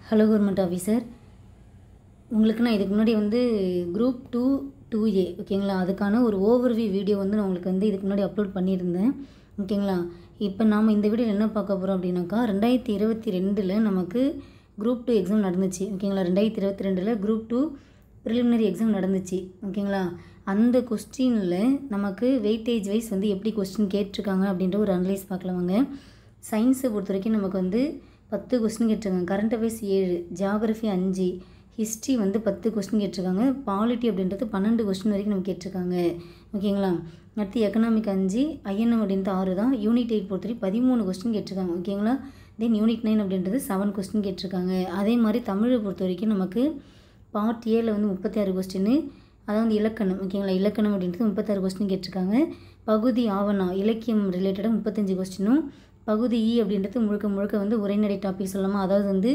Hello government officer, உங்களுக்கு நான் இதுக்கு முன்னாடி குரூப் 2 2A ஓகேங்களா, அதுக்கான ஒரு ஓவர்வியூ வீடியோ நான் உங்களுக்கு இதுக்கு முன்னாடி அப்லோட் பண்ணியிருந்தேன் ஓகேங்களா. இப்போ நாம் இந்த வீடியோவில் என்ன பார்க்க போகிறோம் அப்படின்னாக்கா, 2022 நமக்கு குரூப் 2 எக்ஸாம் நடந்துச்சு ஓகேங்களா. 2022 குரூப் 2 ப்ரிலிமினரி எக்ஸாம் நடந்துச்சு ஓகேங்களா. அந்த கொஸ்டினில் நமக்கு வெயிட்டேஜ் வைஸ் எப்படி கொஸ்டின் கேட்டிருக்காங்க அப்படின்ற ஒரு அனலைஸ் பார்க்கலாம் வாங்க. சயின்ஸை பொறுத்த வரைக்கும் நமக்கு 10 கொஸ்டின் கேட்டிருக்காங்க. Current affairs 7, geography 5, history 10 question கேட்டிருக்காங்க. பாலிட்டி அப்படின்றது 12 கொஸ்டின் வரைக்கும் நமக்கு கேட்டிருக்காங்க ஓகேங்களா. அடுத்து எக்கனாமிக் 5, ஐஎன்எம் அப்படின்றது 6 தான். யூனிட் 8 பொறுத்த வரைக்கும் 13 கொஸ்டின் கேட்டிருக்காங்க ஓகேங்களா. தென் யூனிட் 9 அப்படின்றது 7 கொஸ்டின் கேட்டிருக்காங்க. அதே மாதிரி தமிழை பொறுத்த வரைக்கும் நமக்கு பார்ட் ஏல 36 கொஸ்டின், அதாவது இலக்கணம் ஓகேங்களா. இலக்கணம் அப்படின்றது 36 கொஸ்டின் கேட்டிருக்காங்க. பகுதி ஆவணா இலக்கியம் ரிலேட்டடாக 35 கொஸ்டினும், பகுதி இ அப்படின்றது முழுக்க முழுக்க உரைநடை டாபிக் சொல்லலாமா, அதாவது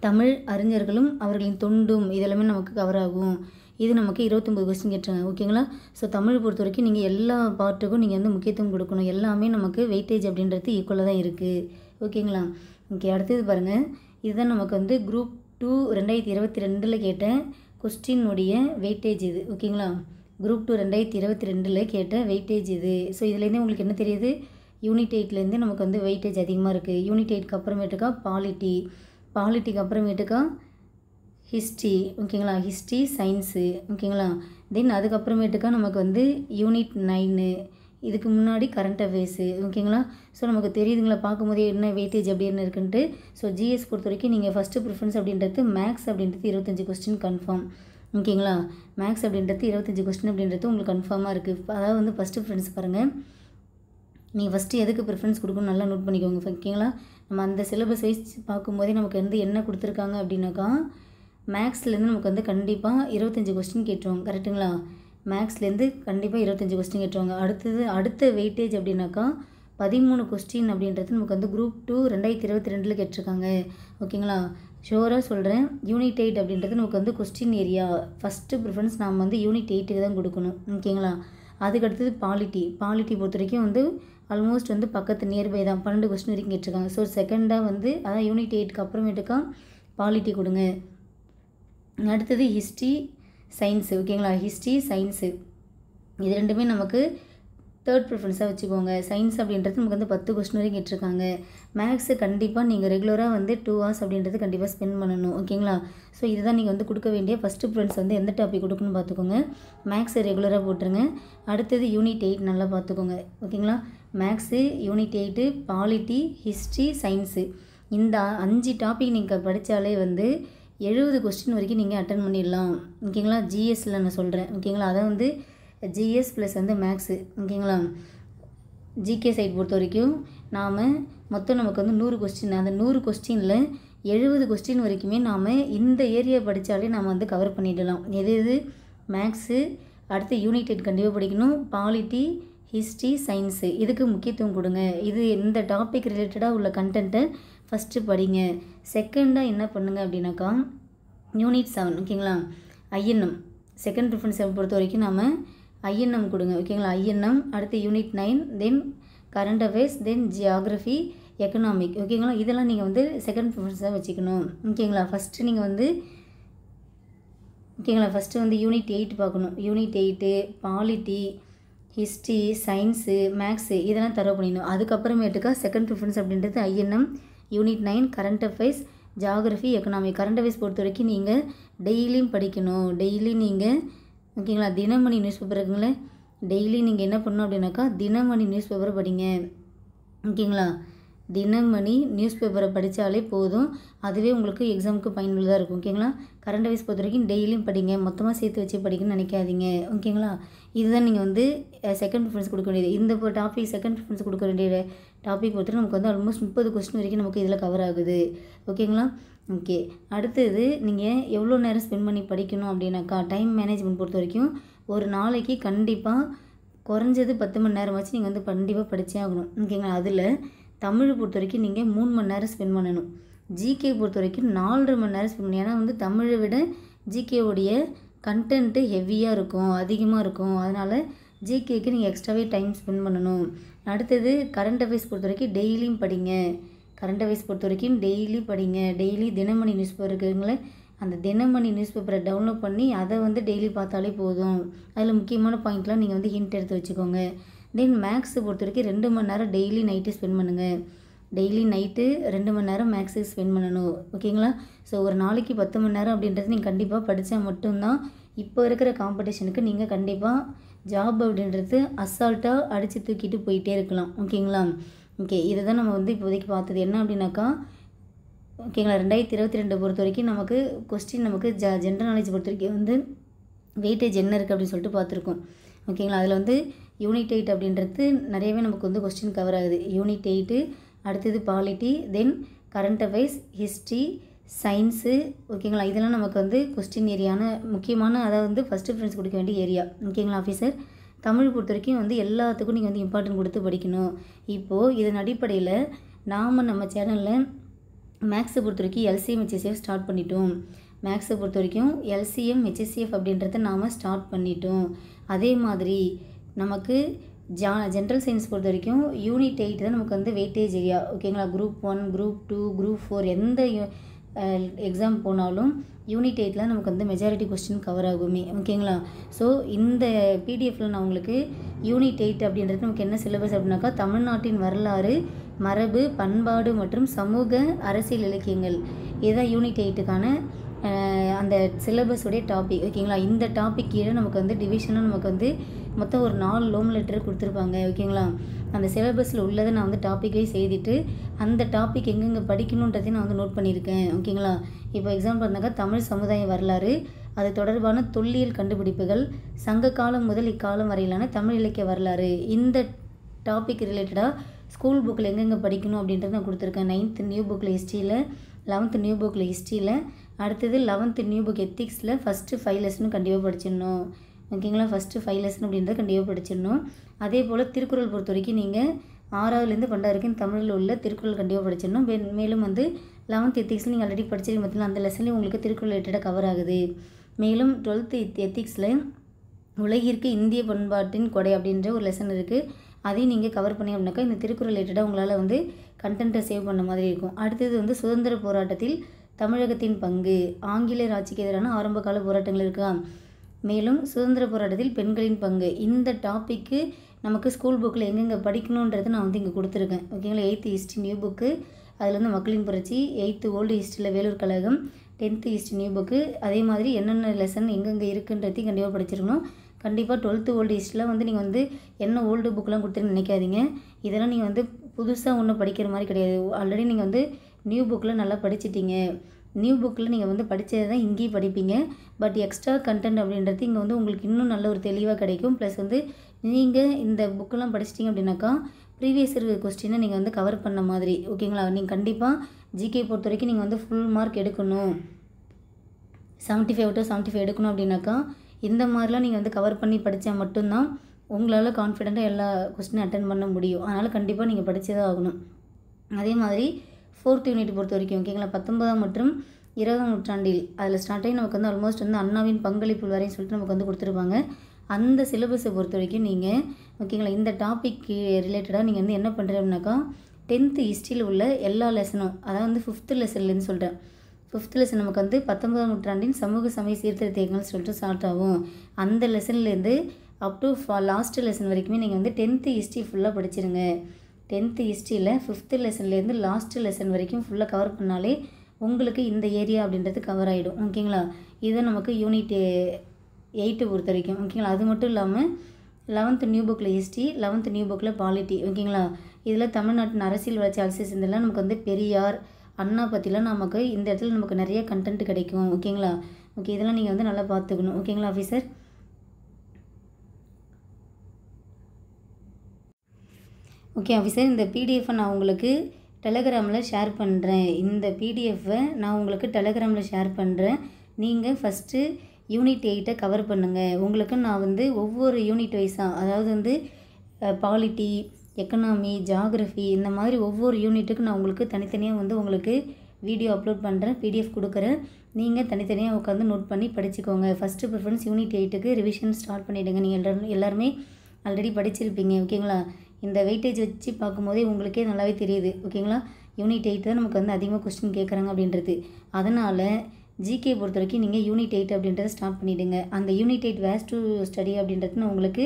தமிழ் அறிஞர்களும் அவர்களின் தொண்டும் இதெல்லாமே நமக்கு கவர் ஆகும். இது நமக்கு 29 கொஸ்டின் கேட்டிருக்காங்க ஓகேங்களா. ஸோ தமிழ் பொறுத்த வரைக்கும் நீங்கள் எல்லா பார்ட்டுக்கும் நீங்கள் முக்கியத்துவம் கொடுக்கணும். எல்லாமே நமக்கு வெயிட்டேஜ் அப்படின்றது ஈக்குவலாக தான் இருக்குது ஓகேங்களா. ஓகே, அடுத்தது பாருங்கள், இதுதான் நமக்கு குரூப் 2 2022 கேட்ட கொஸ்டினுடைய வெயிட்டேஜ் இது ஓகேங்களா. குரூப் 2 2022 கேட்ட வெயிட்டேஜ் இது. ஸோ இதுலேருந்தே உங்களுக்கு என்ன தெரியுது, யூனிட் 8லேருந்து நமக்கு வெயிட்டேஜ் அதிகமாக இருக்குது. யூனிட் 8க்கு அப்புறமேட்டுக்கா பாலிட்டிக்கு அப்புறமேட்டுக்கா ஹிஸ்ட்ரி ஓகேங்களா, ஹிஸ்ட்ரி சயின்ஸு ஓகேங்களா. தென் அதுக்கப்புறமேட்டுக்கா நமக்கு யூனிட் 9, இதுக்கு முன்னாடி கரண்ட் அஃபேர்ஸு ஓகேங்களா. ஸோ நமக்கு தெரியுதுங்களா, பார்க்கும்போதே என்ன வெயிட்டேஜ் அப்படி என்ன இருக்குன்ட்டு. ஸோ ஜிஎஸ் பொறுத்த வரைக்கும் நீங்கள் ஃபஸ்ட்டு ப்ரிஃபரன்ஸ் அப்படின்றது மேக்ஸ் அப்படின்றது 25 கொஸ்டின் கன்ஃபார்ம் ஓகேங்களா. மேக்ஸ் அப்படின்றது 25 கொஸ்டின் அப்படின்றது உங்களுக்கு கன்ஃபார்மாக இருக்குது. அதாவது ஃபஸ்ட்டு ப்ரிஃபரன்ஸ் பாருங்கள், நீங்கள் ஃபஸ்ட்டு எதுக்கு ப்ரிஃபரன்ஸ் கொடுக்கணும் நல்லா நோட் பண்ணிக்கோங்க ஓகேங்களா. நம்ம அந்த சிலபஸ் வைஸ் பார்க்கும்போதே நமக்கு என்ன கொடுத்துருக்காங்க அப்படின்னாக்கா, மேக்ஸ்லேருந்து நமக்கு கண்டிப்பாக 25 கொஸ்டின் கேட்டுருவாங்க கரெக்டுங்களா. மேக்ஸ்லேருந்து கண்டிப்பாக 25 கொஸ்டின் கேட்டுருவாங்க. அடுத்த வெயிட்டேஜ் அப்படின்னாக்கா 13 கொஸ்டின் அப்படின்றது நமக்கு குரூப் 2 2022 கேட்டிருக்காங்க ஓகேங்களா. ஷோராக சொல்கிறேன், யூனிட் 8 அப்படின்றது நமக்கு கொஸ்டின் ஏரியா ஃபஸ்ட்டு ப்ரிஃபரன்ஸ் நாம் யூனிட் 8க்கு தான் கொடுக்கணும் ஓகேங்களா. அதுக்கடுத்தது பாலிட்டி பொறுத்த வரைக்கும் ஆல்மோஸ்ட் பக்கத்து நியர்பை தான், 12 கொஸ்டின் வரைக்கும் கேட்டிருக்காங்க. ஸோ செகண்டாக அதான் யூனிட் 8க்கு அப்புறமேட்டுக்கா பாலிட்டி கொடுங்க. அடுத்தது ஹிஸ்ட்ரி சயின்ஸு ஓகேங்களா. ஹிஸ்ட்ரி சயின்ஸு இது ரெண்டுமே நமக்கு தேர்ட் ப்ரிஃபரன்ஸாக வச்சுக்கோங்க. சயின்ஸ் அப்படின்றது நமக்கு 10 கொஸ்டின் வரைக்கும் கேட்டிருக்காங்க. மேக்ஸு கண்டிப்பாக நீங்கள் ரெகுலராக 2 hours அப்படின்றது கண்டிப்பாக ஸ்பெண்ட் பண்ணணும் ஓகேங்களா. ஸோ இதுதான் நீங்கள் கொடுக்க வேண்டிய ஃபஸ்ட்டு ப்ரிஃபரன்ஸ். எந்த டாபிக் கொடுக்கணும்னு பார்த்துக்கோங்க. மேக்ஸை ரெகுலராக போட்டுருங்க. அடுத்தது யூனிட் 8 நல்லா பார்த்துக்கோங்க ஓகேங்களா. Maths, unit 8, polity, history, science இந்த 5 டாபிக் நீங்கள் படித்தாலே 70 கொஸ்டின் வரைக்கும் நீங்கள் அட்டன் பண்ணிடலாம் ஓகேங்களா. ஜிஎஸ்சில் நான் சொல்கிறேன் ஓகேங்களா. அதான் ஜிஎஸ் ப்ளஸ் மேக்ஸு ஓகேங்களா. ஜிகே சைட் பொறுத்த வரைக்கும் நாம் மொத்தம் நமக்கு 100 கொஸ்டின், அந்த 100 கொஸ்டினில் 70 கொஸ்டின் வரைக்குமே நாம் இந்த ஏரியா படித்தாலே நாம் கவர் பண்ணிடலாம். எது மேக்ஸு, அடுத்து யூனிட் 8 கண்டிப்பாக படிக்கணும். பாலிட்டி, ஹிஸ்ட்ரி, சயின்ஸு இதுக்கு முக்கியத்துவம் கொடுங்க. இந்த டாபிக் ரிலேட்டடாக உள்ள கண்டென்ட்டை ஃபஸ்ட்டு படிங்க. செகண்டாக என்ன பண்ணுங்க அப்படின்னாக்கா, யூனிட் 7 ஓகேங்களா. ஐஎன்எம் செகண்ட் ப்ரிஃபரன்ஸை பொறுத்த வரைக்கும் நாம் ஐஎன்எம் கொடுங்க ஓகேங்களா. ஐஎன்எம், அடுத்து யூனிட் 9, தென் கரண்ட் அஃபேர்ஸ், தென் ஜியாகிரஃபி, எக்கனாமிக் ஓகேங்களா. இதெல்லாம் நீங்கள் செகண்ட் ப்ரிஃபரன்ஸாக வச்சுக்கணும் ஓகேங்களா. ஃபஸ்ட்டு நீங்கள் ஓகேங்களா, ஃபஸ்ட்டு யூனிட் 8 பார்க்கணும். Unit 8, polity, history, science, maths இதெல்லாம் தரவு பண்ணிடணும். அதுக்கப்புறமேட்டுக்கா செகண்ட் ப்ரிஃபரன்ஸ் அப்படின்றது INM, unit 9, current affairs, geography, economic. Current affairs பொறுத்த வரைக்கும் நீங்கள் டெய்லியும் படிக்கணும். டெய்லி நீங்கள் ஓகேங்களா, தினமணி நியூஸ் பேப்பர் இருக்குங்களே, டெய்லி நீங்கள் என்ன பண்ணணும் அப்படின்னாக்கா தினமணி நியூஸ் பேப்பரை படிங்க ஓகேங்களா. தினமணி நியூஸ் பேப்பரை படித்தாலே போதும், அதுவே உங்களுக்கு எக்ஸாமுக்கு பயனுள்ளதாக இருக்கும் ஓகேங்களா. கரண்ட் அஃபேர்ஸ் பொறுத்த வரைக்கும் டெய்லியும் படிங்க, மொத்தமாக சேர்த்து வச்சு படிக்கணும்னு நினைக்காதீங்க ஓகேங்களா. இதுதான் நீங்கள் செகண்ட் ப்ரிஃபரன்ஸ் கொடுக்க வேண்டியது. இந்த டாபிக் செகண்ட் ப்ரிஃபரன்ஸ் கொடுக்க வேண்டிய டாபிக் பொறுத்த நமக்கு ஆல்மோஸ்ட் 30 கொஸ்டின் வரைக்கும் நமக்கு இதில் கவர் ஆகுது ஓகேங்களா. ஓகே, அடுத்தது நீங்கள் எவ்வளோ நேரம் ஸ்பெண்ட் பண்ணி படிக்கணும் அப்படின்னாக்கா, டைம் மேனேஜ்மெண்ட் பொறுத்த வரைக்கும் ஒரு நாளைக்கு கண்டிப்பாக குறைஞ்சது 10 மணி நேரம் வச்சு நீங்கள் கண்டிப்பாக படித்தே ஆகணும் ஓகேங்களா. அதில் தமிழ் பொறுத்த வரைக்கும் நீங்கள் 3 மணி நேரம் ஸ்பெண்ட் பண்ணணும். ஜிகே பொறுத்த வரைக்கும் 4.5 மணி நேரம் ஸ்பெண்ட் பண்ணணும். ஏன்னா தமிழை விட ஜிகேவுடைய கண்டென்ட்டு ஹெவியாக இருக்கும், அதிகமாக இருக்கும். அதனால் ஜிகேக்கு நீங்கள் எக்ஸ்ட்ராவே டைம் ஸ்பெண்ட் பண்ணணும். அடுத்தது கரண்ட் அஃபேர்ஸ் பொறுத்த வரைக்கும் டெய்லியும் படிங்க. கரண்ட் அஃபேர்ஸ் பொறுத்த வரைக்கும் டெய்லி படிங்க. டெய்லி தினமணி நியூஸ் பேப்பர் இருக்குங்களே, அந்த தினமணி நியூஸ் பேப்பரை டவுன்லோட் பண்ணி அதை வந்து டெய்லி பார்த்தாலே போதும். அதில் முக்கியமான பாயிண்ட்லாம் நீங்கள் வந்து ஹிண்ட் எடுத்து வச்சுக்கோங்க. தென் மேக்ஸை பொறுத்த வரைக்கும் 2 மணி நேரம் டெய்லி நைட்டு ஸ்பெண்ட் பண்ணுங்கள். டெய்லி நைட்டு 2 மணி நேரம் மேக்ஸுக்கு ஸ்பெண்ட் பண்ணணும். ஓகேங்களா? ஸோ ஒரு நாளைக்கு 10 மணி நேரம் அப்படின்றது நீங்கள் கண்டிப்பாக படித்தா மட்டும்தான் இப்போ இருக்கிற காம்படிஷனுக்கு நீங்கள் கண்டிப்பாக ஜாப் அப்படின்றது அசால்ட்டாக அடித்து தூக்கிட்டு போயிட்டே இருக்கலாம். ஓகேங்களா? ஓகே, இதை தான் நம்ம வந்து இப்போதைக்கு பார்த்தது. என்ன அப்படின்னாக்கா, ஓகேங்களா, 2022 பொறுத்த வரைக்கும் நமக்கு கொஸ்டின் நமக்கு ஜென்ரல் நாலேஜ் பொறுத்த வரைக்கும் வந்து வெயிட்டேஜ் என்ன இருக்குது அப்படின்னு சொல்லிட்டு பார்த்துருக்கோம். ஓகேங்களா? அதில் வந்து யூனிட் 8 அப்படின்றது நிறையவே நமக்கு வந்து கொஸ்டின் கவர் ஆகுது. யூனிட் 8, அடுத்தது பாலிட்டி, தென் கரண்ட் அஃபேர்ஸ், ஹிஸ்ட்ரி, சயின்ஸு. ஓகேங்களா? இதெல்லாம் நமக்கு வந்து கொஸ்டின் ஏரியான முக்கியமான, அதாவது வந்து ஃபஸ்ட்டு ப்ரிஃபரன்ஸ் கொடுக்க வேண்டிய ஏரியா. ஓகேங்களா ஆஃபீஸர்? தமிழ் பொறுத்த வரைக்கும் வந்து எல்லாத்துக்கும் நீங்கள் வந்து இம்பார்ட்டன்ட் கொடுத்து படிக்கணும். இப்போது இதன் அடிப்படையில் நம்ம சேனலில் மேக்ஸை பொறுத்த வரைக்கும் எல்சிஎம் ஹெச்எஸ்எஃப் ஸ்டார்ட் பண்ணிட்டோம். மேக்ஸை பொறுத்த வரைக்கும் எல்சிஎம் ஹெச்எஸ்எஃப் அப்படின்றத நாம் ஸ்டார்ட் பண்ணிட்டோம். அதே மாதிரி நமக்கு ஜென்ரல் சயின்ஸ் பொறுத்த வரைக்கும் யூனிட் 8 தான் நமக்கு வந்து வெயிட்டேஜ் ஏரியா. ஓகேங்களா? குரூப் 1, குரூப் 2, குரூப் 4 எந்த எக்ஸாம் போனாலும் யூனிட் 8 நமக்கு வந்து மெஜாரிட்டி கொஸ்டின் கவர் ஆகுமே. ஓகேங்களா? ஸோ இந்த பிடிஎஃப்பில் நான் உங்களுக்கு யூனிட் 8 அப்படின்றது நமக்கு என்ன சிலபஸ் அப்படின்னாக்கா, தமிழ்நாட்டின் வரலாறு, மரபு, பண்பாடு மற்றும் சமூக அரசியல் இலக்கியங்கள். இதுதான் யூனிட் 8க்கான அந்த சிலபஸுடைய டாபிக். ஓகேங்களா? இந்த டாபிக் கீழே நமக்கு வந்து டிவிஷனாக நமக்கு வந்து மொத்தம் ஒரு 4 லோம் லெட்டர் கொடுத்துருப்பாங்க. ஓகேங்களா? அந்த சிலபஸில் உள்ளதை நான் வந்து டாப்பிக்கே செய்துட்டு அந்த டாபிக் எங்கெங்கே படிக்கணுன்றதையும் நான் வந்து நோட் பண்ணியிருக்கேன். ஓகேங்களா? இப்போ எக்ஸாம்பிள் இருந்தாக்கா, தமிழ் சமுதாய வரலாறு, அது தொடர்பான தொல்லியல் கண்டுபிடிப்புகள், சங்க காலம் முதல் இக்காலம் வரையிலான தமிழ் இலக்கிய வரலாறு, இந்த டாபிக் ரிலேட்டடாக ஸ்கூல் புக்கில் எங்கெங்கே படிக்கணும் அப்படின்றத நான் கொடுத்துருக்கேன். 9th நியூ புக்கில் ஹிஸ்ட்ரியில், 11th நியூ புக்கில் ஹிஸ்ட்ரியில், அடுத்தது 11th நியூ புக் எத்திக்ஸில் ஃபஸ்ட்டு 5 லெசனும் கண்டிப்பாக படிச்சிடணும். ஓகேங்களா? ஃபஸ்ட்டு 5 லெசன் அப்படின்றத கண்டிப்பாக படிச்சிடணும். அதே போல் திருக்குறள் பொறுத்த வரைக்கும் நீங்கள் 6வதுலேருந்து 12 வரைக்கும் தமிழில் உள்ள திருக்குறள் கண்டிப்பாக படிச்சிடணும். மேலும் வந்து 11th எத்திக்ஸில் நீங்கள் ஆல்ரெடி படிச்சிருக்க பார்த்தீங்கன்னா அந்த லெசன்லேயும் உங்களுக்கு திருக்குறள் ரிலேட்டடாக கவர் ஆகுது. மேலும் 12th எத்திக்ஸில் உலகிற்கு இந்திய பண்பாட்டின் கொடை அப்படின்ற ஒரு லெசன் இருக்குது. அதையும் நீங்கள் கவர் பண்ணி அப்படின்னாக்கா இந்த திருக்குறள் ரிலேட்டடாக உங்களால் வந்து கண்டென்ட்டை சேவ் பண்ண மாதிரி இருக்கும். அடுத்தது வந்து சுதந்திர போராட்டத்தில் தமிழகத்தின் பங்கு, ஆங்கிலேயர் ஆட்சிக்கு எதிரான ஆரம்பகால போராட்டங்கள் இருக்கா, மேலும் சுதந்திர போராட்டத்தில் பெண்களின் பங்கு. இந்த டாப்பிக்கு நமக்கு ஸ்கூல் புக்கில் எங்கெங்கே படிக்கணுன்றது நான் வந்து இங்கே கொடுத்துருக்கேன். ஓகேங்களா? 8th ஹிஸ்ட்ரி நியூ புக்கு, அதில் வந்து மக்களின் புரட்சி, 8th ஓல்டு ஹிஸ்ட்ரியில் வேலூர் கழகம், 10th ஹிஸ்ட்ரி நியூ புக்கு, அதே மாதிரி என்னென்ன லெசன் எங்கெங்கே இருக்குன்றதையும் கண்டிப்பாக படிச்சிருக்கணும். கண்டிப்பாக 12th ஓல்டு ஹிஸ்ட்ரியில் வந்து நீங்கள் வந்து என்ன ஓல்டு புக்கெலாம் கொடுத்துருன்னு நினைக்காதீங்க. இதெல்லாம் நீங்கள் வந்து புதுசாக ஒன்றும் படிக்கிற மாதிரி கிடையாது. ஆல்ரெடி நீங்கள் வந்து நியூ புக்கில் நல்லா படிச்சிட்டிங்க. நியூ புக்கில் நீங்கள் வந்து படித்ததை தான் இங்கேயும் படிப்பீங்க. பட் எக்ஸ்ட்ரா கண்டென்ட் அப்படின்றது இங்கே வந்து உங்களுக்கு இன்னும் நல்ல ஒரு தெளிவாக கிடைக்கும். ப்ளஸ் வந்து நீங்கள் இந்த புக்கெல்லாம் படிச்சிட்டிங்க அப்படின்னாக்கா ப்ரீவியஸ் இருக்கிற கொஸ்டினை நீங்கள் வந்து கவர் பண்ண மாதிரி. ஓகேங்களா? நீங்கள் கண்டிப்பாக ஜிகே பொறுத்த வரைக்கும் நீங்கள் வந்து ஃபுல் மார்க் எடுக்கணும், 75/75 எடுக்கணும் அப்படின்னாக்கா இந்த மாதிரிலாம் நீங்கள் வந்து கவர் பண்ணி படித்தா மட்டும்தான் உங்களால் கான்ஃபிடெண்ட்டாக எல்லா கொஸ்டினும் அட்டன் பண்ண முடியும். அதனால் கண்டிப்பாக நீங்கள் படித்தே ஆகணும். அதே மாதிரி 4th யூனிட் பொறுத்த வரைக்கும் ஓகேங்களா, 19ஆம் மற்றும் 20ஆம் நூற்றாண்டில் அதில் ஸ்டார்ட் ஆகி நமக்கு வந்து ஆல்மோஸ்ட் வந்து அண்ணாவின் பங்களிப்பு வரையும் சொல்லிட்டு நமக்கு வந்து கொடுத்துருப்பாங்க. அந்த சிலபஸை பொறுத்த வரைக்கும் நீங்கள் ஓகேங்களா இந்த டாபிக் ரிலேட்டடாக நீங்கள் வந்து என்ன பண்ணுறீங்கன்னாக்கா 10th ஹிஸ்ட்ரியில் உள்ள எல்லா லெசனும், அதாவது வந்து 5th லெசன்லேருந்து சொல்கிறேன். 5th லெசன் நமக்கு வந்து 19ஆம் நூற்றாண்டின் சமூக சமய சீர்திருத்தங்கள் சொல்லிட்டு ஸ்டார்ட் ஆகும். அந்த லெசன்லேருந்து அப் டு லாஸ்ட் லெசன் வரைக்குமே நீங்கள் வந்து 10th ஹிஸ்ட்ரி ஃபுல்லாக படிச்சிருங்க. 10th ஹிஸ்ட்ரியில் 5th லெசன்லேருந்து லாஸ்ட் லெசன் வரைக்கும் ஃபுல்லாக கவர் பண்ணாலே உங்களுக்கு இந்த ஏரியா அப்படின்றது கவர் ஆகிடும். ஓகேங்களா? இதை நமக்கு யூனிட் 8 பொறுத்த வரைக்கும். ஓகேங்களா? அது மட்டும் இல்லாமல் 11th நியூ புக்கில் ஹிஸ்ட்ரி, 11th நியூ புக்கில் பாலிட்டி. ஓகேங்களா? இதில் தமிழ்நாட்டின் அரசியல் வளர்ச்சி அலசிஸ் இதெல்லாம் நமக்கு வந்து பெரியார், அண்ணா பற்றிலாம் நமக்கு இந்த இடத்துல நமக்கு நிறைய கண்டென்ட் கிடைக்கும். ஓகேங்களா? ஓகே, இதெல்லாம் நீங்கள் வந்து நல்லா பார்த்துக்கணும். ஓகேங்களா ஆஃபீஸர்? ஓகே ஆஃபீஸர், இந்த பிடிஎஃப்பை நான் உங்களுக்கு டெலகிராமில் ஷேர் பண்ணுறேன். இந்த பிடிஎஃப்பை நான் உங்களுக்கு டெலகிராமில் ஷேர் பண்ணுறேன். நீங்கள் ஃபஸ்ட்டு யூனிட் 8 கவர் பண்ணுங்கள். உங்களுக்கு நான் வந்து ஒவ்வொரு யூனிட் வைஸாக, அதாவது வந்து பாலிட்டி, எக்கனாமி, ஜாகிரஃபி, இந்த மாதிரி ஒவ்வொரு யூனிட்டுக்கு நான் உங்களுக்கு தனித்தனியாக வந்து உங்களுக்கு வீடியோ அப்லோட் பண்ணுறேன், பிடிஎஃப் கொடுக்குறேன். நீங்கள் தனித்தனியாக உட்காந்து நோட் பண்ணி படிச்சுக்கோங்க. ஃபஸ்ட்டு ப்ரிஃபரன்ஸ் யூனிட் 8க்கு ரிவிஷன் ஸ்டார்ட் பண்ணிவிடுங்க. நீங்கள் எல்லாருமே ஆல்ரெடி படிச்சிருப்பீங்க. ஓகேங்களா? இந்த வெயிட்டேஜ் வச்சு பார்க்கும்போதே உங்களுக்கே நல்லாவே தெரியுது. ஓகேங்களா? யூனிட் 8 தான் நமக்கு வந்து அதிகமாக கொஸ்டின் கேட்குறாங்க அப்படின்றது. அதனால் ஜிகே பொறுத்த வரைக்கும் நீங்கள் யூனிட் 8 அப்படின்றத ஸ்டார்ட் பண்ணிவிடுங்க. அந்த யூனிட் 8 வேர்ஸ் டு ஸ்டடி அப்படின்றது நான் உங்களுக்கு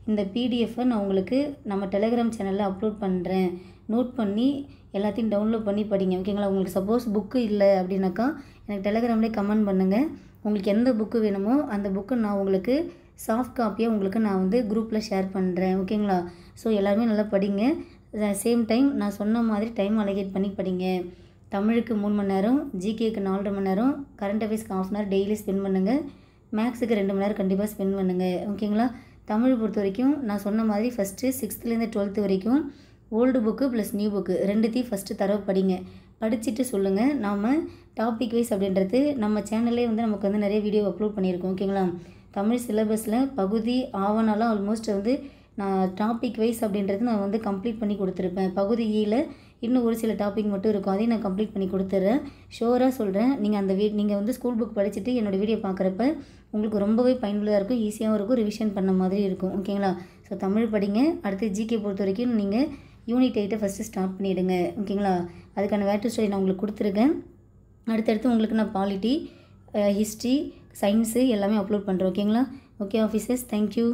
இந்த பிடிஎஃப்பை நான் உங்களுக்கு நம்ம டெலிகிராம் சேனலில் அப்லோட் பண்ணுறேன். நோட் பண்ணி எல்லாத்தையும் டவுன்லோட் பண்ணி படிங்க. ஓகேங்களா? உங்களுக்கு சப்போஸ் புக்கு இல்லை அப்படின்னாக்கா எனக்கு டெலிகிராம்லேயே கமெண்ட் பண்ணுங்கள். உங்களுக்கு எந்த புக்கு வேணுமோ அந்த புக்கை நான் உங்களுக்கு சாஃப்ட் காப்பியாக உங்களுக்கு நான் வந்து குரூப்பில் ஷேர் பண்ணுறேன். ஓகேங்களா? ஸோ எல்லாருமே நல்லா படிங்க. சேம் டைம் நான் சொன்ன மாதிரி டைம் அலோகேட் பண்ணி படிங்க. தமிழுக்கு 3 மணி நேரம், ஜிகேக்கு 4.5 மணி நேரம், கரண்ட் அஃபேர்ஸ்க்கு 1/2 அன் ஹவர் டெய்லி ஸ்பெண்ட் பண்ணுங்கள். மேக்ஸுக்கு 2 மணி நேரம் கண்டிப்பாக ஸ்பெண்ட் பண்ணுங்கள். ஓகேங்களா? தமிழ் பொறுத்த வரைக்கும் நான் சொன்ன மாதிரி ஃபஸ்ட்டு 6th-லேருந்து 12th வரைக்கும் old book plus new book ரெண்டுத்தையும் ஃபஸ்ட்டு தரவு படிங்க. படிச்சுட்டு சொல்லுங்கள். நாம் டாபிக் வைஸ் அப்படின்றது நம்ம சேனல்லே வந்து நமக்கு வந்து நிறைய வீடியோ அப்லோட் பண்ணியிருக்கோம். ஓகேங்களா? தமிழ் சிலபஸில் பகுதி ஆவணாலாம் ஆல்மோஸ்ட் வந்து நான் டாபிக் வைஸ் அப்படின்றது நான் வந்து கம்ப்ளீட் பண்ணி கொடுத்துருப்பேன். பகுதி ஈயில் இன்னும் ஒரு சில டாபிக் மட்டும் இருக்கும். அதையும் நான் கம்ப்ளீட் பண்ணி கொடுத்துட்றேன். ஷோராக சொல்கிறேன். நீங்கள் அந்த நீங்கள் வந்து ஸ்கூல் புக் படிச்சுட்டு என்னோடய வீடியோ பார்க்குறப்ப உங்களுக்கு ரொம்பவே பயனுள்ளதாக இருக்கும், ஈஸியாகவும் இருக்கும், ரிவிஷன் பண்ண மாதிரி இருக்கும். ஓகேங்களா? ஸோ தமிழ் படிங்க. அடுத்து ஜிகே பொறுத்த வரைக்கும் நீங்கள் யூனிட் 8 ஃபஸ்ட்டு ஸ்டார்ட் பண்ணிவிடுங்க. ஓகேங்களா? அதுக்கான வேர் டு ஸ்டடி நான் உங்களுக்கு கொடுத்துருக்கேன். அடுத்தடுத்து உங்களுக்கு நான் பாலிட்டி, ஹிஸ்ட்ரி, சயின்ஸு எல்லாமே அப்லோட் பண்ணுறேன். ஓகேங்களா? Okay officers, thank you.